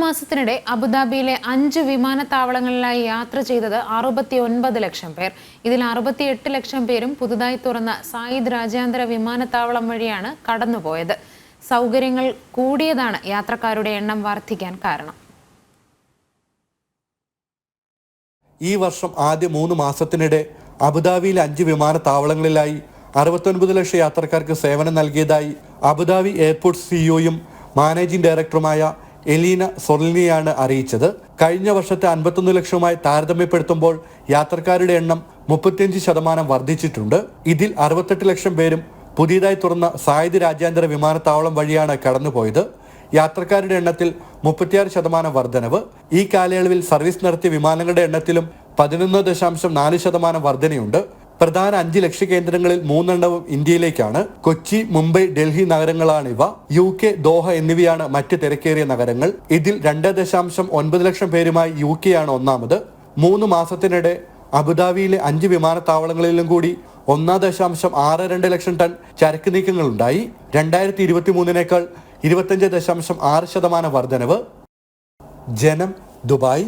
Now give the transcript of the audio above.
മാസത്തിനിടെ അബുദാബിയിലെ 5 വിമാനത്താവളങ്ങളിലായി യാത്ര ചെയ്തത് 69 ലക്ഷം പേർ. ഇതിൽ 68 ലക്ഷം പേരും പുതുതായി തുറന്ന സായിദ് രാജ്യാന്തര വിമാനത്താവളം വഴിയാണ് കടന്നുപോയത്. സൗകര്യങ്ങൾ കൂടിയതാണ് യാത്രക്കാരുടെ എണ്ണം വർദ്ധിക്കാൻ കാരണം. ഈ വർഷം ആദ്യ 3 മാസത്തിനിടെ അബുദാബിയിലെ 5 വിമാനത്താവളങ്ങളിലായി 69 ലക്ഷം യാത്രക്കാർക്ക് സേവനം നൽകിയതായി അബുദാബി എയർപോർട്ട് സിഇഒയും മാനേജിംഗ് ഡയറക്ടറുമായ എലീന സൊർലിനിയാണ് അറിയിച്ചത്. കഴിഞ്ഞ വർഷത്തെ 51 ലക്ഷവുമായി താരതമ്യപ്പെടുത്തുമ്പോൾ യാത്രക്കാരുടെ എണ്ണം 35% വർദ്ധിച്ചിട്ടുണ്ട്. ഇതിൽ 68 ലക്ഷം പേരും പുതിയതായി തുറന്ന സായിദ് രാജ്യാന്തര വിമാനത്താവളം വഴിയാണ് കടന്നുപോയത്. യാത്രക്കാരുടെ എണ്ണത്തിൽ 36% വർധനവ്. ഈ കാലയളവിൽ സർവീസ് നടത്തിയ വിമാനങ്ങളുടെ എണ്ണത്തിലും 11.4% വർധനയുണ്ട്. പ്രധാന 5 ലക്ഷ്യ കേന്ദ്രങ്ങളിൽ 3 എണ്ണവും ഇന്ത്യയിലേക്കാണ്. കൊച്ചി, മുംബൈ, ഡൽഹി നഗരങ്ങളാണിവ. UK, ദോഹ എന്നിവയാണ് മറ്റ് തിരക്കേറിയ നഗരങ്ങൾ. ഇതിൽ 2.9 ലക്ഷം പേരുമായി UK ആണ് ഒന്നാമത്. 3 മാസത്തിനിടെ അബുദാബിയിലെ 5 വിമാനത്താവളങ്ങളിലും കൂടി 1.62 ലക്ഷം ടൺ ചരക്ക് നീക്കങ്ങളുണ്ടായി. 2023 25.6% വർധനവ്. ജനം, ദുബായ്.